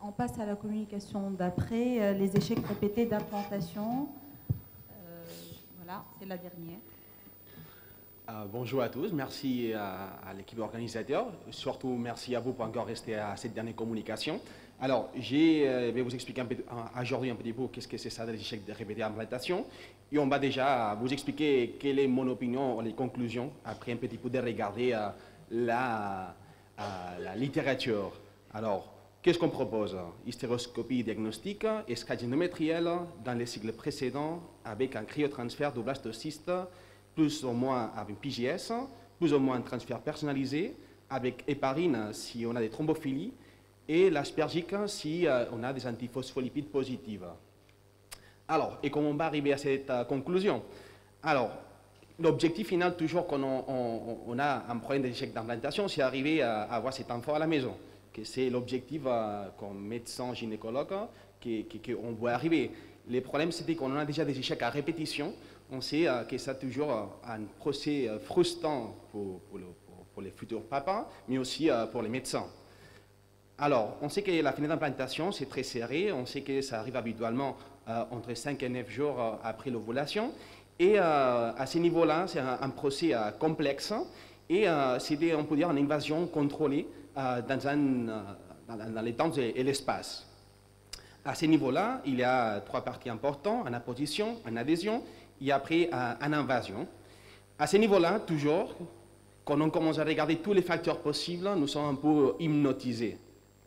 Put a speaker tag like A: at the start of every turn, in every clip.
A: On passe à la communication d'après, les échecs répétés d'implantation. Voilà, c'est la dernière.
B: Bonjour à tous, merci à l'équipe organisateur, surtout merci à vous pour encore rester à cette dernière communication. Alors, je vais vous expliquer aujourd'hui un petit peu qu'est-ce que c'est ça, les échecs répétés d'implantation. Et on va déjà vous expliquer quelle est mon opinion, les conclusions, après un petit peu de regarder la littérature. Alors, qu'est-ce qu'on propose? Hystéroscopie diagnostique et scanning endométriel dans les cycles précédents avec un cryotransfert de blastocyste, plus ou moins avec PGS, plus ou moins un transfert personnalisé, avec héparine si on a des thrombophilies, et l'aspergique si on a des antiphospholipides positives. Alors, et comment on va arriver à cette conclusion? Alors, l'objectif final, toujours quand on a un problème d'échec d'implantation, c'est d'arriver à avoir cet enfant à la maison. C'est l'objectif comme médecin gynécologue qu'on doit arriver. Le problème, c'était qu'on a déjà des échecs à répétition. On sait que c'est toujours un procès frustrant pour les futurs papas, mais aussi pour les médecins. Alors, on sait que la fenêtre d'implantation, c'est très serré. On sait que ça arrive habituellement entre 5 et 9 jours après l'ovulation. Et à ce niveau-là, c'est un procès complexe. Et c'est, on peut dire, une invasion contrôlée dans les temps et l'espace. À ce niveau-là, il y a 3 parties importantes, une apposition, une adhésion et après une invasion. À ce niveau-là, toujours, quand on commence à regarder tous les facteurs possibles, nous sommes un peu hypnotisés.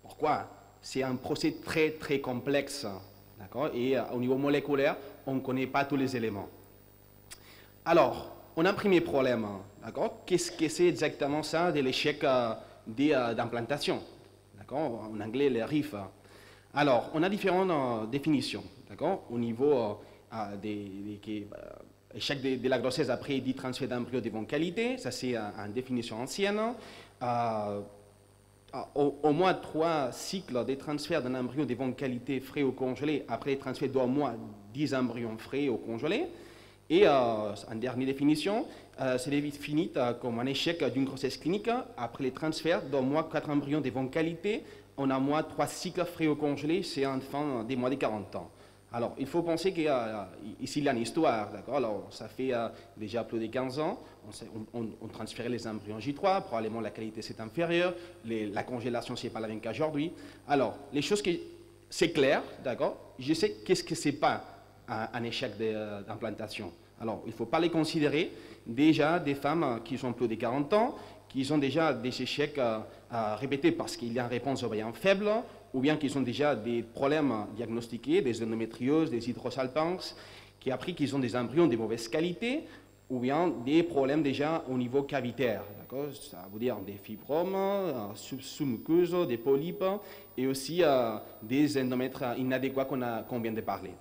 B: Pourquoi? C'est un procès très très complexe, d'accord? Et au niveau moléculaire, on ne connaît pas tous les éléments. Alors, on a un premier problème, d'accord? Qu'est-ce que c'est exactement ça de l'échec d'implantation? D'accord? En anglais, les RIF. Alors, on a différentes définitions, d'accord? Au niveau échec de la grossesse après 10 transferts d'embryon de bonne qualité, ça c'est une définition ancienne. Au moins 3 cycles de transfert d'un embryon de bonne qualité frais ou congelé après les transferts d'au moins 10 embryons frais ou congelés. Et en dernière définition, c'est défini comme un échec d'une grossesse clinique après les transferts d'au moins 4 embryons de bonne qualité en au moins 3 cycles frais ou congelés chez un enfant des moins de 40 ans. Alors, il faut penser qu'ici, il y a une histoire, d'accord? Alors, ça fait déjà plus de 15 ans, on transférait les embryons J3, probablement la qualité c'est inférieure, la congélation, c'est pas la même qu'aujourd'hui. Alors, les choses, c'est clair, d'accord? Je sais qu'est-ce que c'est pas un échec d'implantation. Alors, il ne faut pas les considérer déjà des femmes qui ont plus de 40 ans, qui ont déjà des échecs répétés parce qu'il y a une réponse ovarienne faible, ou bien qu'ils ont déjà des problèmes diagnostiqués, des endométrioses, des hydrosalpinx, qui après qu'ils ont des embryons de mauvaise qualité, ou bien des problèmes déjà au niveau cavitaire, ça veut dire des fibromes, sous-muqueuses, des polypes, et aussi des endomètres inadéquats qu'on vient de parler.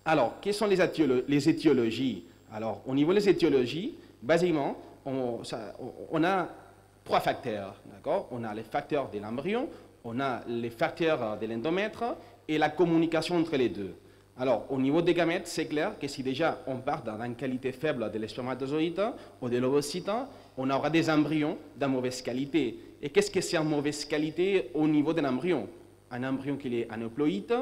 B: Alors, quelles sont les étiologies? Alors, au niveau des étiologies, basiquement, on a 3 facteurs, d'accord? On a les facteurs de l'embryon, on a les facteurs de l'endomètre et la communication entre les deux. Alors, au niveau des gamètes, c'est clair que si déjà on part d'une qualité faible de l'espermatozoïde ou de l'ovocyte, on aura des embryons de mauvaise qualité. Et qu'est-ce que c'est en mauvaise qualité au niveau de l'embryon? Un embryon qui est aneuploïde,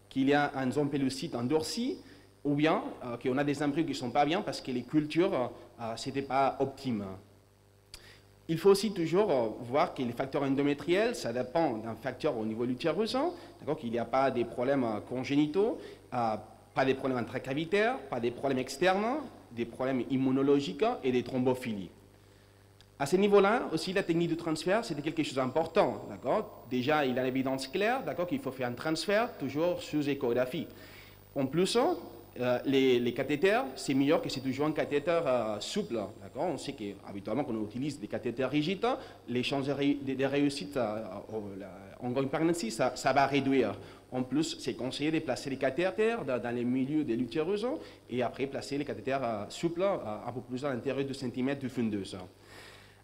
B: qu'il y a un zone pellucide endurci, ou bien qu'on a des embryons qui ne sont pas bien parce que les cultures, ce n'était pas optime. Il faut aussi toujours voir que les facteurs endométriels, ça dépend d'un facteur au niveau de l'utérus, qu'il n'y a pas des problèmes congénitaux, pas des problèmes intracavitaires, pas des problèmes externes, des problèmes immunologiques et des thrombophilies. À ce niveau-là, aussi, la technique de transfert, c'était quelque chose d'important. Déjà, il y a l'évidence claire qu'il faut faire un transfert toujours sous échographie. En plus, les cathéters, c'est meilleur que c'est toujours un cathéter souple. On sait qu'habituellement, quand on utilise des cathéters rigides, les chances de réussite en grande partie, ça va réduire. En plus, c'est conseillé de placer les cathéters dans les milieux de l'utérus et après placer les cathéters souples un peu plus à l'intérieur de centimètres de fundeuse.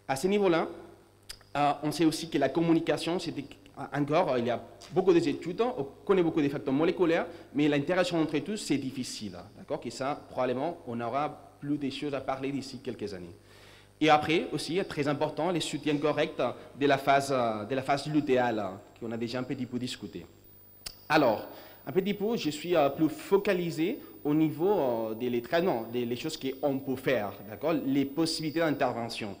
B: À ce niveau-là, on sait aussi que la communication, c'était encore, il y a beaucoup d'études, on connaît beaucoup des facteurs moléculaires, mais l'interaction entre tous, c'est difficile. D'accord? Que ça, probablement, on aura plus de choses à parler d'ici quelques années. Et après, aussi, très important, les soutiens corrects de la phase lutéale, qu'on a déjà un petit peu discuté. Alors, un petit peu, je suis plus focalisé au niveau des traitements, des choses qu'on peut faire, d'accord, les possibilités d'intervention.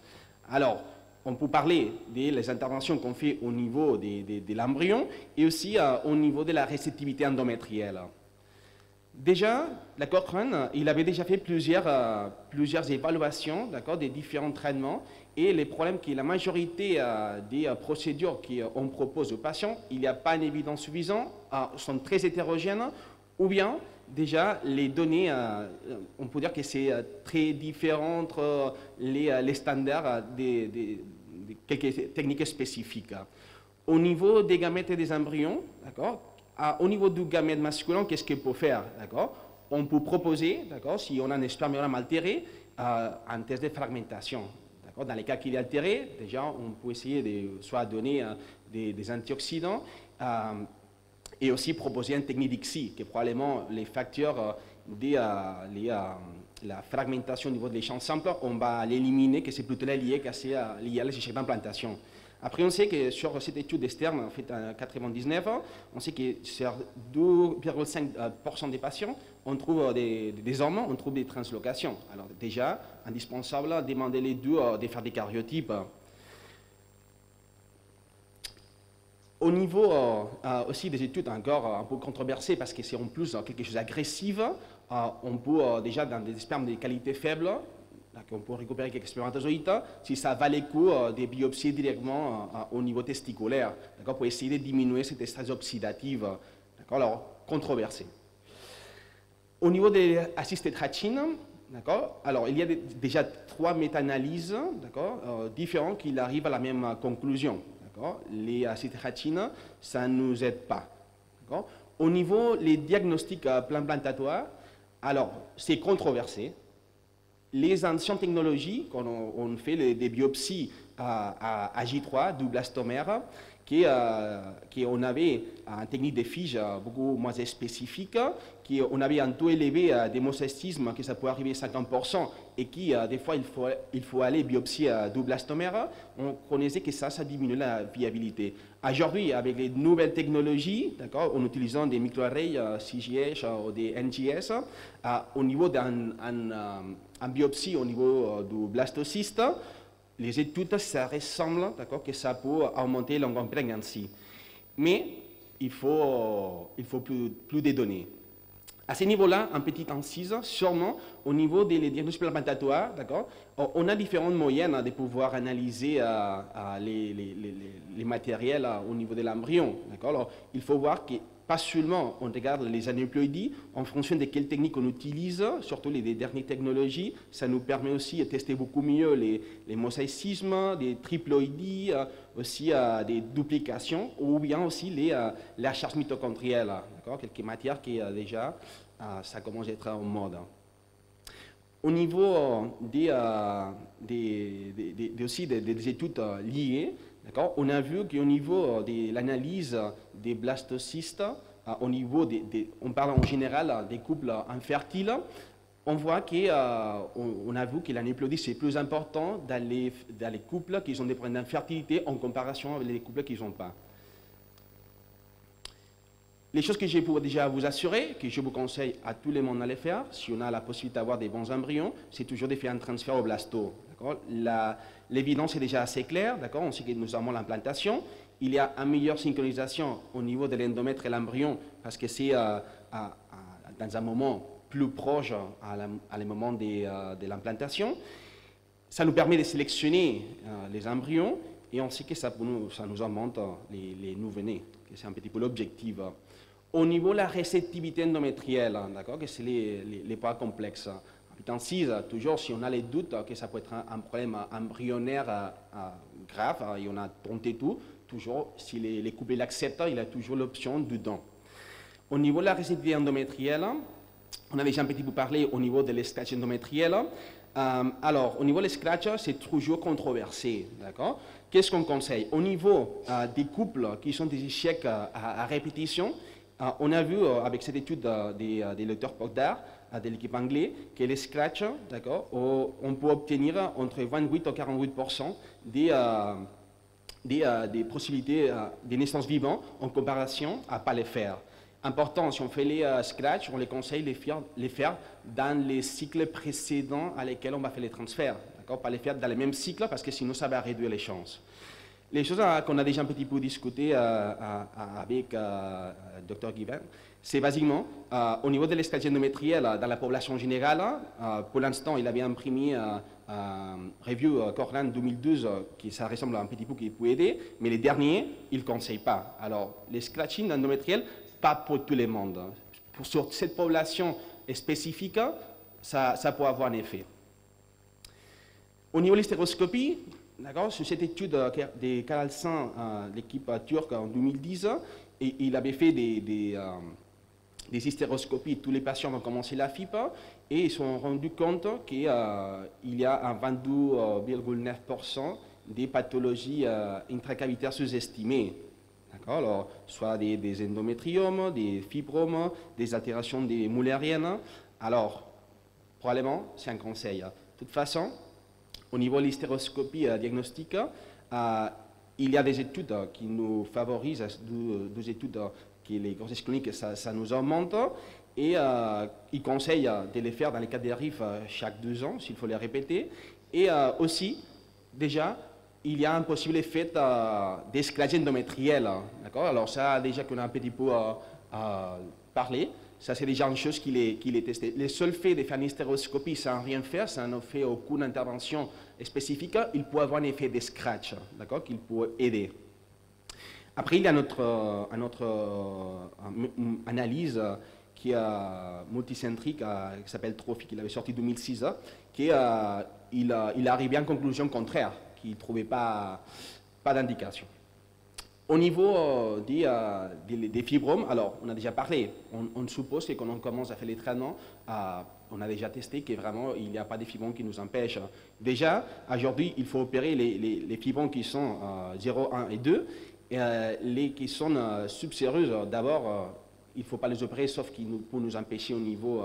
B: Alors, on peut parler des interventions qu'on fait au niveau de l'embryon et aussi au niveau de la réceptivité endométrielle. Déjà, la Cochrane, il avait déjà fait plusieurs évaluations, d'accord, des différents traitements, et les problèmes que la majorité des procédures qu'on propose aux patients, il n'y a pas une évidence suffisante, sont très hétérogènes, ou bien déjà les données, on peut dire que c'est très différent entre les standards de quelques techniques spécifiques. Au niveau des gamètes et des embryons, d'accord, au niveau du gamète masculin, qu'est-ce qu'il peut faire, d'accord? On peut proposer, d'accord, si on a un spermiogramme altéré, un test de fragmentation. Dans les cas qu'il est altéré, déjà, on peut essayer de soit donner des antioxydants et aussi proposer une technique d'ICSI, qui est probablement les facteurs de la fragmentation au niveau des champs simples, on va l'éliminer, que c'est plutôt lié à l'échec d'implantation. Après, on sait que sur cette étude externe faite en 1999, on sait que sur 2,5% des patients, on trouve désormais on trouve des translocations. Alors déjà, indispensable, demander les deux de faire des cariotypes. Au niveau aussi des études encore un peu controversées, parce que c'est en plus quelque chose d'agressif, on peut déjà dans des spermes de qualité faible, on peut récupérer quelques spermatozoïdes, si ça valait le coup des biopsies directement au niveau testiculaire, pour essayer de diminuer cette stress oxydative, alors controversé. Au niveau des assisted hatching, alors il y a déjà 3 méta-analyses différentes qui arrivent à la même conclusion. Les assisted hatching, ça ne nous aide pas. Au niveau des diagnostics implantatoires, alors c'est controversé. Les anciennes technologies, quand on fait des biopsies à J3, du blastomère, on avait une technique de FIGE beaucoup moins spécifique, on avait un taux élevé d'hémocytisme, que ça peut arriver à 50%, et des fois il faut aller biopsier du blastomère, on connaissait que ça diminue la viabilité. Aujourd'hui, avec les nouvelles technologies, en utilisant des microarrays CGH ou des NGS, au niveau d'une biopsie au niveau du blastocyste, les études, ça ressemble que ça peut augmenter l'engagement pregnancy. Mais il faut plus de données. À ce niveau-là, un petit incise, sûrement, au niveau des diagnostics implantatoires, on a différentes moyennes de pouvoir analyser les matériels au niveau de l'embryon. Il faut voir que pas seulement on regarde les anéuploïdies, en fonction de quelle technique on utilise, surtout les dernières technologies, ça nous permet aussi de tester beaucoup mieux les mosaïcismes, des triploïdies, aussi des duplications, ou bien aussi la charge mitochondrielle, quelques matières qui déjà, ça commence à être en mode. Au niveau aussi des études liées, on a vu qu'au niveau de l'analyse des blastocystes, on parle en général des couples infertiles, on voit qu'on a vu que l'anéuploïdie c'est plus important dans les couples qui ont des problèmes d'infertilité en comparaison avec les couples qui n'ont pas. Les choses que je peux déjà vous assurer, que je vous conseille à tout le monde à les faire, si on a la possibilité d'avoir des bons embryons, c'est toujours de faire un transfert au blasto. L'évidence est déjà assez claire, on sait que nous avons l'implantation, il y a une meilleure synchronisation au niveau de l'endomètre et l'embryon, parce que c'est dans un moment plus proche à le moment de l'implantation. Ça nous permet de sélectionner les embryons, et on sait que ça nous augmente les nouveau-nés, que c'est un petit peu l'objectif. Au niveau de la réceptivité endométrielle, que c'est les points complexes. Ensuite, toujours, si on a les doutes que ça peut être un problème embryonnaire grave, et on a tenté tout, toujours, si les couples l'acceptent, il a toujours l'option du don. Au niveau de la réceptivité endométrielle, on avait déjà un petit peu parlé au niveau de l'escratch endométriel. Alors, au niveau de l'escratch, c'est toujours controversé, Qu'est-ce qu'on conseille? Au niveau des couples qui sont des échecs à répétition, On a vu avec cette étude des lecteurs POCDAR, de l'équipe anglaise, que les scratch, d'accord, on peut obtenir entre 28 et 48% des possibilités de naissance vivante en comparaison à ne pas les faire. Important, si on fait les scratch, on les conseille de les faire dans les cycles précédents à lesquels on va faire les transferts. Pas les faire dans le même cycle parce que sinon ça va réduire les chances. Les choses qu'on a déjà un petit peu discuté avec le Dr Guiven, c'est basiquement au niveau de l'escalage endométriel dans la population générale. Pour l'instant, il avait imprimé Review Corlan 2012 qui ça ressemble un petit peu qui peut aider, mais les derniers, il ne conseille pas. Alors, les scratching endométriel, pas pour tout le monde. Sur cette population spécifique, ça peut avoir un effet. Au niveau de l'hystéroscopie, sur cette étude de Karalsan, l'équipe turque en 2010, et il avait fait des hystéroscopies. Tous les patients ont commencé la FIP et ils se sont rendus compte qu'il y a un 22,9% des pathologies intracavitaires sous-estimées. Alors, soit des endométriomes, des fibromes, des altérations des mullériennes. Alors, probablement, c'est un conseil. De toute façon, au niveau de l'hystéroscopie diagnostique, il y a des études qui nous favorisent, des études que les grossesses cliniques, ça nous augmente, et ils conseillent de les faire dans les cas des RIF chaque 2 ans, s'il faut les répéter. Et aussi, déjà, il y a un possible effet d'esclavage endométriel. Alors ça, déjà qu'on a un petit peu parlé, ça c'est déjà une chose qu'il est testé. Le seul fait de faire une hystéroscopie sans rien faire, ça n'a fait aucune intervention spécifique, il peut avoir un effet de scratch, qui peut aider. Après, il y a une analyse qui est multicentrique, qui s'appelle Trophy, qui avait sorti en 2006, qui il arrivé à une conclusion contraire, qu'il ne trouvait pas d'indication. Au niveau des fibromes, alors on a déjà parlé, on suppose que quand on commence à faire les traitements, on a déjà testé que vraiment il n'y a pas de fibromes qui nous empêchent. Déjà, aujourd'hui, il faut opérer les fibromes qui sont 0, 1 et 2, et les qui sont subséreuses, d'abord, il ne faut pas les opérer, sauf pour nous empêcher au niveau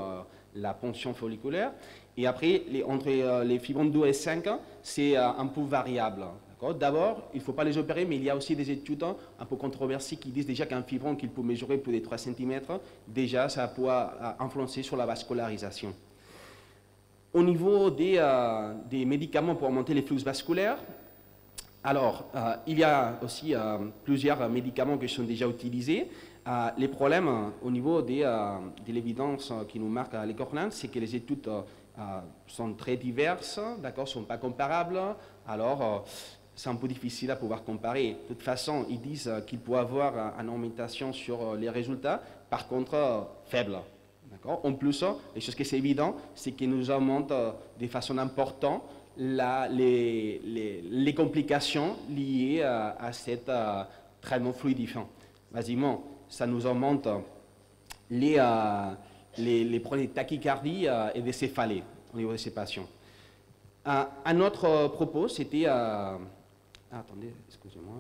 B: de la ponction folliculaire. Et après, entre les fibromes 2 et 5, c'est un peu variable. D'abord, il ne faut pas les opérer, mais il y a aussi des études un peu controversées qui disent déjà qu'un fibrome qu'il peut mesurer plus de 3 cm, déjà ça peut influencer sur la vascularisation. Au niveau des médicaments pour augmenter les flux vasculaires, alors il y a aussi plusieurs médicaments qui sont déjà utilisés. Les problèmes au niveau de l'évidence qui nous marque à l'écornance, c'est que les études sont très diverses, ne sont pas comparables. Alors, c'est un peu difficile à pouvoir comparer. De toute façon, ils disent qu'il peut y avoir une augmentation sur les résultats, par contre, faible. En plus, les choses qui sont évidentes, c'est qu'ils nous augmentent de façon importante les complications liées à ce traitement fluidifiant. Basiquement, ça nous augmente les problèmes de tachycardie et de céphalée au niveau de ces patients. Un autre propos, c'était... attendez, excusez-moi.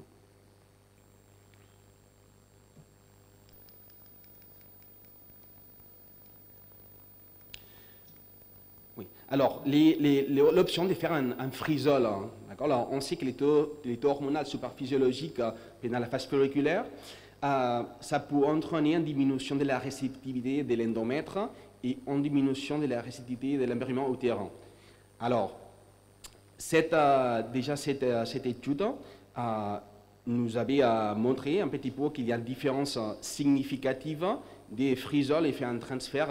B: Oui. Alors, l'option de faire un frisol. Alors, on sait que les taux hormonaux superphysiologiques dans la phase folliculaire, ça peut entraîner une diminution de la réceptivité de l'endomètre et une diminution de la réceptivité de l'embryon utérin. Alors, déjà cette étude nous avait montré un petit peu qu'il y a une différence significative des frisoles et fait un transfert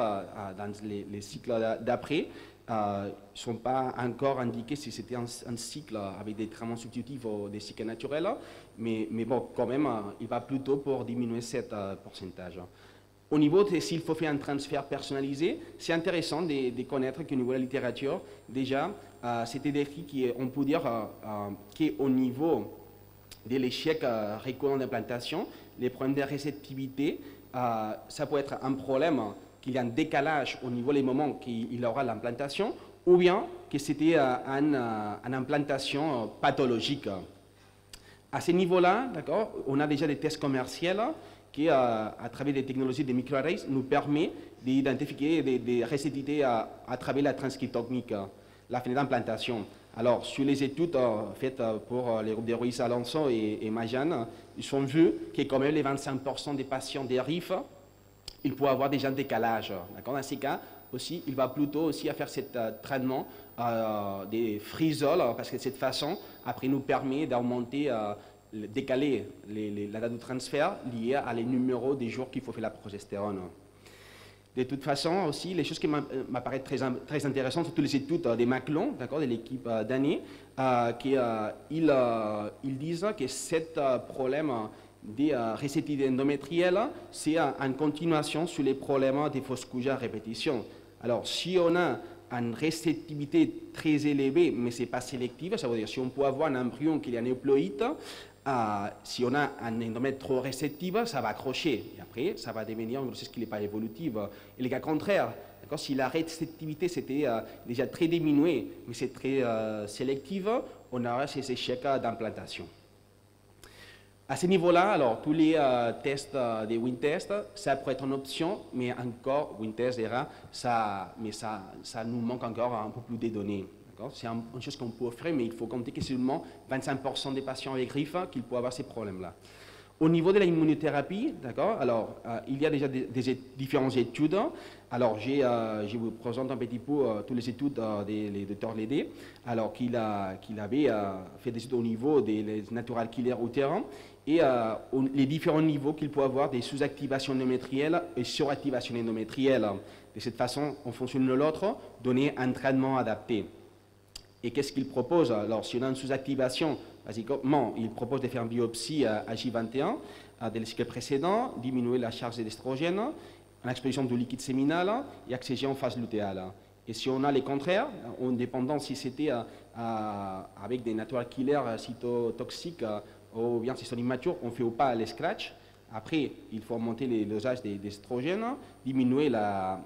B: dans les cycles d'après. Ils ne sont pas encore indiqués si c'était un cycle avec des traitements substitutifs ou des cycles naturels, mais bon, quand même, il va plutôt pour diminuer ce pourcentage. Au niveau de s'il faut faire un transfert personnalisé, c'est intéressant de connaître qu'au niveau de la littérature, déjà, c'était décrit qu'on peut dire qu'au niveau de l'échec récurrent d'implantation, les problèmes de réceptivité, ça peut être un problème qu'il y a un décalage au niveau des moments qu'il aura l'implantation, ou bien que c'était une implantation pathologique. À ce niveau-là, on a déjà des tests commerciaux qui, à travers des technologies de microarrays, nous permet d'identifier des récidités à travers la transcriptomique, la fenêtre d'implantation. Alors, sur les études faites pour les groupes de Ruiz Alonso et Majan, ils ont vu que quand même les 25% des patients des RIF, ils peuvent avoir déjà un décalage. Dans ces cas, aussi, il va plutôt aussi à faire ce traitement des frisoles, parce que de cette façon, après, nous permet d'augmenter, décaler la date de transfert liée à les numéros des jours qu'il faut faire la progestérone. De toute façon, aussi, les choses qui m'apparaissent très intéressantes, c'est toutes les études des Maclon, de l'équipe d'année, ils disent que ce problème des récidités endométrielles, c'est en continuation sur les problèmes des fausses couches à répétition. Alors, si on a une réceptivité très élevée, mais ce n'est pas sélective, ça veut dire si on peut avoir un embryon qui est anéuploïde, si on a un endomètre trop réceptif, ça va accrocher. Et après, ça va devenir une grossesse qui n'est pas évolutive. Et le cas contraire, si la réceptivité c'était déjà très diminuée, mais c'est très sélective, on aura ces échecs d'implantation. À ce niveau-là, alors, tous les tests des WinTest, ça pourrait être une option, mais encore, WinTest dira, ça nous manque encore un peu plus de données. C'est une chose qu'on peut offrir, mais il faut compter que c'est seulement 25% des patients avec RIF qui peuvent avoir ces problèmes-là. Au niveau de l'immunothérapie, alors, il y a déjà des différentes études. Alors, je vous présente un petit peu toutes les études du Dr Lédé, alors qu'il avait fait des études au niveau des natural killers utérins et les différents niveaux qu'il peut avoir des sous-activations endométrielles et suractivations endométrielles. De cette façon, en fonction de l'autre, donner un traitement adapté. Et qu'est-ce qu'il propose? Alors, si on a une sous-activation, basiquement, il propose de faire une biopsie à J21 dès le cycle précédent, diminuer la charge d'estrogène, en exposition du liquide séminal et accéder en phase lutéale. Et si on a les contraires, en dépendant si c'était avec des natural killers cytotoxiques ou bien si sont immatures, on ne fait ou pas les scratch. Après, il faut augmenter les dosages d'estrogène, diminuer la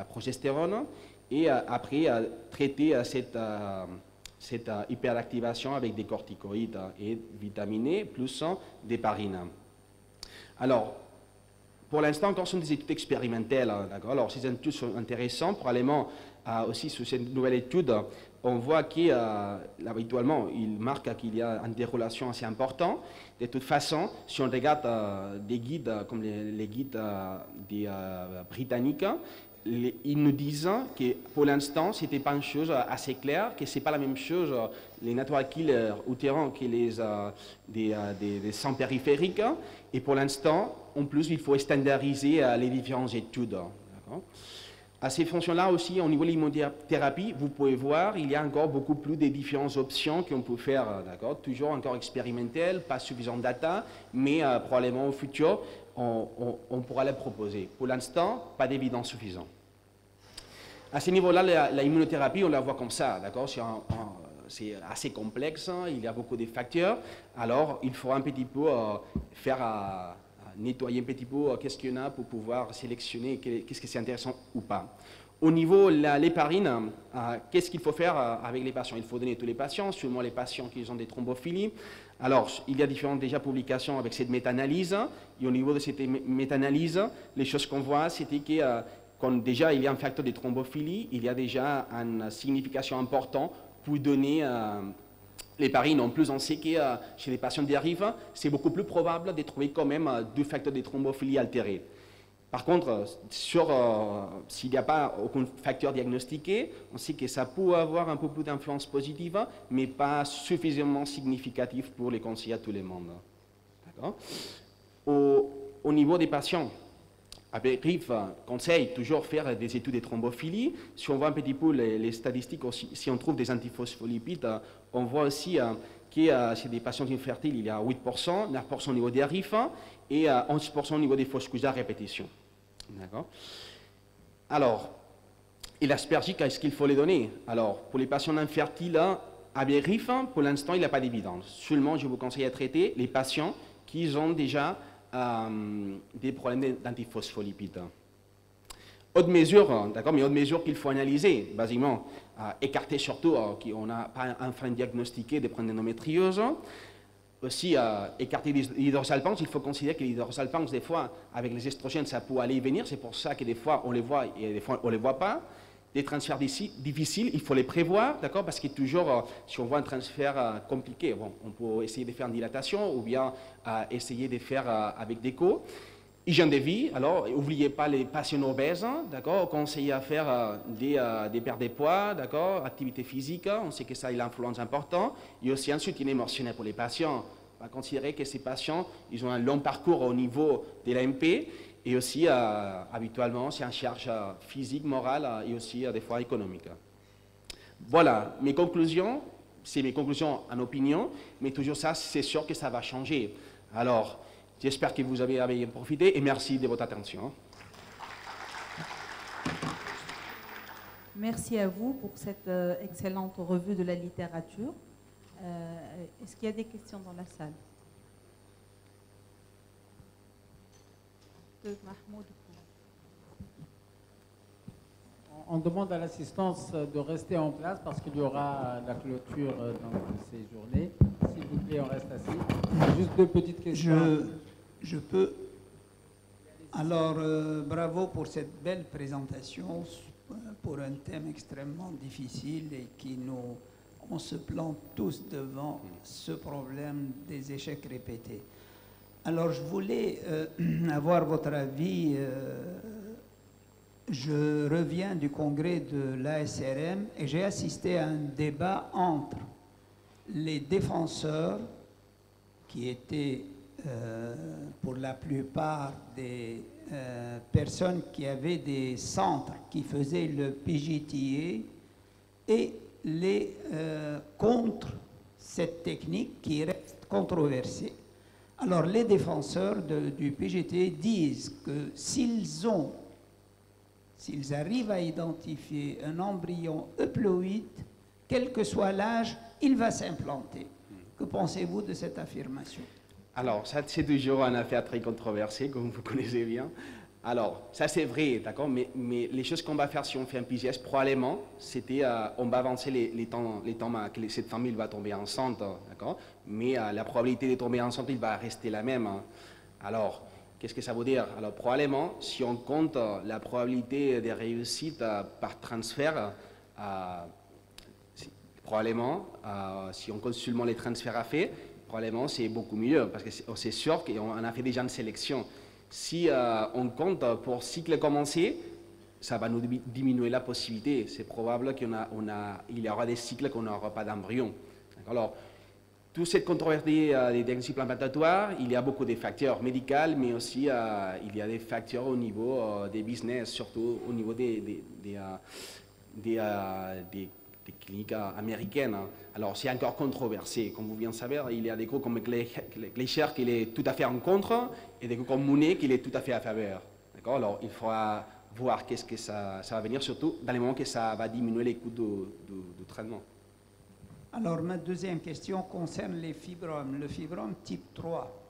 B: progestérone, et après traiter cette hyperactivation avec des corticoïdes et vitaminés plus des parines. Alors, pour l'instant, encore, ce sont des études expérimentales. Alors, ces études sont intéressantes. Probablement, aussi, sur cette nouvelle étude, on voit qu'habituellement, il marque qu'il y a une dérelation assez importante. De toute façon, si on regarde des guides comme les guides des britanniques, ils nous disent que pour l'instant, ce n'était pas une chose assez claire, que ce n'est pas la même chose les natural killers utérins que des sangs périphériques. Et pour l'instant, en plus, il faut standardiser les différentes études. À ces fonctions-là aussi, au niveau de l'immunothérapie, vous pouvez voir, il y a encore beaucoup plus de différentes options qu'on peut faire, toujours encore expérimentales, pas suffisantes data, mais probablement au futur, on pourra les proposer. Pour l'instant, pas d'évidence suffisante. À ce niveau-là, la immunothérapie, on la voit comme ça, c'est assez complexe, il y a beaucoup de facteurs, alors il faut un petit peu nettoyer un petit peu qu'est-ce qu'il y en a pour pouvoir sélectionner qu'est-ce que c'est intéressant ou pas. Au niveau de l'héparine, qu'est-ce qu'il faut faire avec les patients? Il faut donner tous les patients, seulement les patients qui ont des thrombophilies. Alors, il y a différentes déjà publications avec cette méta-analyse, et au niveau de cette méta-analyse, les choses qu'on voit, c'était que quand déjà il y a un facteur de thrombophilie, il y a déjà une signification importante pour donner l'héparine. En plus, on sait que chez les patients dérives, c'est beaucoup plus probable de trouver quand même deux facteurs de thrombophilie altérés. Par contre, s'il n'y a pas aucun facteur diagnostiqué, on sait que ça peut avoir un peu plus d'influence positive, mais pas suffisamment significative pour les conseiller à tout le monde. Au niveau des patients, avec RIF, conseille toujours faire des études de thrombophilie. Si on voit un petit peu les statistiques, aussi, si on trouve des antiphospholipides, on voit aussi que chez des patients infertiles, il y a 8%, 9% au niveau des RIF et 11% au niveau des fausses couches à répétition. D'accord. Alors, et l'aspergique, est-ce qu'il faut les donner? Alors, pour les patients infertiles avec RIF, pour l'instant, il n'y a pas d'évidence. Seulement, je vous conseille à traiter les patients qui ont déjà des problèmes d'antiphospholipides. Autre mesure, d'accord, mais autre mesure qu'il faut analyser, basiquement, écarter surtout qu'on n'a pas un frein diagnostiqué des problèmes d'endométriose. aussi écarter l'hydrosalpinx. Il faut considérer que l'hydrosalpinx, des fois, avec les estrogènes, ça peut aller et venir. C'est pour ça que des fois, on les voit et des fois, on ne les voit pas. Des transferts difficiles, il faut les prévoir, d'accord? Parce que toujours, si on voit un transfert compliqué, bon, on peut essayer de faire une dilatation ou bien essayer de faire avec d'écho. Hygiène de vie, alors n'oubliez pas les patients obèses, d'accord? Conseillez à faire des pertes de poids, d'accord? Activité physique, on sait que ça a une influence importante. Et aussi un soutien émotionnel pour les patients. On va considérer que ces patients, ils ont un long parcours au niveau de l'AMP. Et aussi, habituellement, c'est en charge physique, morale et aussi des fois économique. Voilà, mes conclusions, c'est mes conclusions en opinion, mais toujours ça, c'est sûr que ça va changer. Alors, j'espère que vous avez bien profité et merci de votre attention.
A: Merci à vous pour cette excellente revue de la littérature. Est-ce qu'il y a des questions dans la salle? Mahmoud.
C: On demande à l'assistance de rester en place parce qu'il y aura la clôture dans ces journées. S'il vous plaît, on reste assis. Juste deux petites questions.
D: Je peux. Alors, bravo pour cette belle présentation pour un thème extrêmement difficile et on se plante tous devant ce problème des échecs répétés. Alors, je voulais avoir votre avis. Je reviens du congrès de l'ASRM et j'ai assisté à un débat entre les défenseurs, qui étaient pour la plupart des personnes qui avaient des centres qui faisaient le PGTA, et les contre cette technique qui reste controversée. Alors, les défenseurs du PGT disent que s'ils arrivent à identifier un embryon euploïde, quel que soit l'âge, il va s'implanter. Que pensez-vous de cette affirmation?
B: Alors, ça, c'est toujours une affaire très controversée, comme vous connaissez bien. Alors, ça, c'est vrai, d'accord, mais les choses qu'on va faire si on fait un PGS, probablement, c'était, on va avancer les temps que cette famille va tomber enceinte, d'accord, mais la probabilité de tomber enceinte, il va rester la même. Hein. Alors, qu'est-ce que ça veut dire? Alors, probablement, si on compte la probabilité de réussite par transfert, probablement, si on compte seulement les transferts à faire, probablement c'est beaucoup mieux, parce que c'est sûr qu'on a fait déjà une sélection. Si on compte pour cycle commencé, ça va nous diminuer la possibilité. C'est probable qu'il y aura des cycles qu'on n'aura pas d'embryon. Alors, toute cette controverse des diagnostics implantatoires, il y a beaucoup de facteurs médicaux, mais aussi il y a des facteurs au niveau des business, surtout au niveau des cliniques américaines. Alors, c'est encore controversé. Comme vous venez de savoir, il y a des groupes comme Gleicher qui est tout à fait en contre et des groupes comme Mounet qui est tout à fait à faveur. Alors, il faudra voir qu'est-ce que ça va venir, surtout dans les moments que ça va diminuer les coûts du traitement.
D: Alors, ma deuxième question concerne les fibromes. Le fibrome type 3,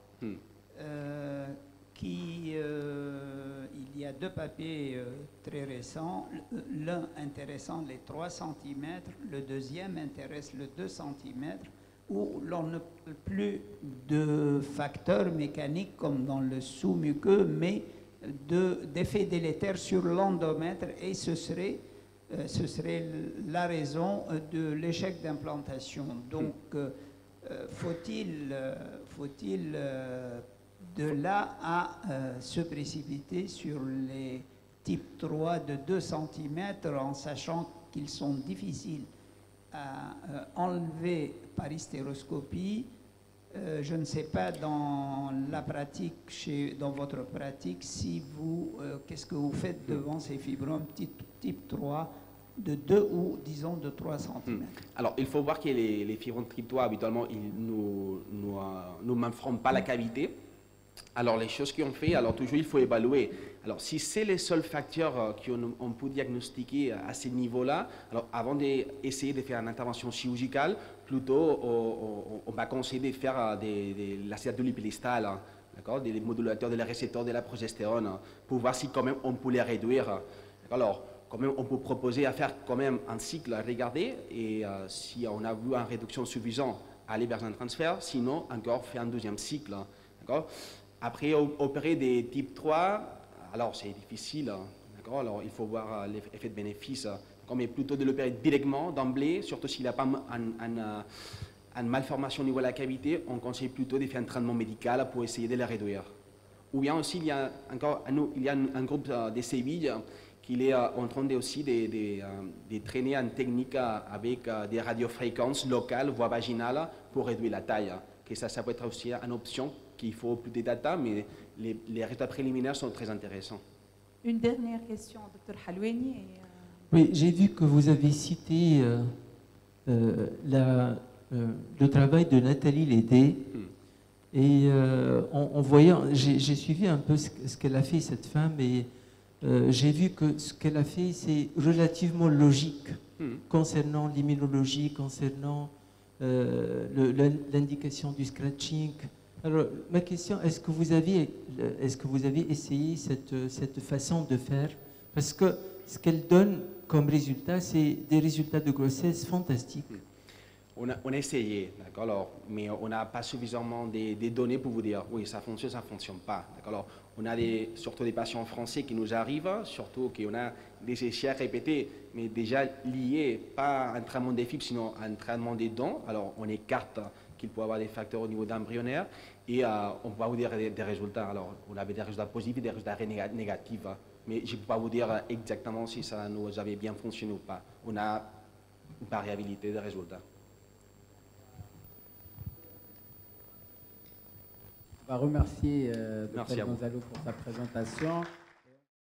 D: il y a deux papiers très récents. L'un intéressant les 3 cm, le deuxième intéresse le 2 cm, où l'on ne parle plus de facteurs mécaniques comme dans le sous-muqueux, mais d'effets délétères sur l'endomètre, et ce serait la raison de l'échec d'implantation. Donc, faut-il de là à se précipiter sur les types 3 de 2 cm en sachant qu'ils sont difficiles à enlever par hystéroscopie? Je ne sais pas dans la pratique, dans votre pratique, si qu'est-ce que vous faites devant ces fibromes type 3 de 2 ou disons de 3 cm.
B: Alors, il faut voir que les fibromes type 3, habituellement, ils ne malforment pas la cavité. Alors, les choses qu'on fait, alors toujours, il faut évaluer. Alors, si c'est les seuls facteurs qu'on peut diagnostiquer à ce niveau-là, alors avant d'essayer de faire une intervention chirurgicale, plutôt, on va conseiller de faire l'acétate de l'ipilistale, hein, d'accord, des modulateurs de la récepteur de la progestérone, pour voir si quand même on peut les réduire. Alors, quand même, on peut proposer à faire quand même un cycle à regarder, et si on a vu une réduction suffisante aller vers un transfert, sinon encore faire un deuxième cycle. D'accord. Après, opérer des types 3, alors c'est difficile. D'accord. Alors il faut voir l'effet de bénéfice. Mais plutôt de l'opérer directement, d'emblée, surtout s'il n'y a pas une malformation au niveau de la cavité, on conseille plutôt de faire un traitement médical pour essayer de la réduire. Ou bien aussi, il y a un groupe de Séville qui est en train aussi de traîner une technique avec des radiofréquences locales, voire vaginales, pour réduire la taille. Que ça peut être aussi une option qu'il faut plus de data, mais les résultats préliminaires sont très intéressants.
A: Une dernière question, Dr Halouani.
E: Oui, j'ai vu que vous avez cité le travail de Nathalie Lédé. Et en voyant, j'ai suivi un peu ce qu'elle a fait, cette femme, et j'ai vu que ce qu'elle a fait, c'est relativement logique concernant l'immunologie, concernant l'indication du scratching. Alors, ma question, est-ce que vous avez essayé cette façon de faire? Parce que ce qu'elle donne comme résultat, c'est des résultats de grossesse fantastiques.
B: On a essayé, d'accord, mais on n'a pas suffisamment des données pour vous dire oui, ça fonctionne, ça ne fonctionne pas. Alors, on a surtout des patients français qui nous arrivent, surtout qu'on a des essais répétés, mais déjà liés, pas à un traitement des fibres, sinon à un traitement des dents. Alors, on écarte qu'il peut y avoir des facteurs au niveau embryonnaire et on peut vous dire des résultats. Alors, on avait des résultats positifs et des résultats négatifs, mais je ne peux pas vous dire exactement si ça nous avait bien fonctionné ou pas. On a une variabilité des résultats.
C: On va remercier
B: Merci
C: Dr Gonzalo pour sa présentation.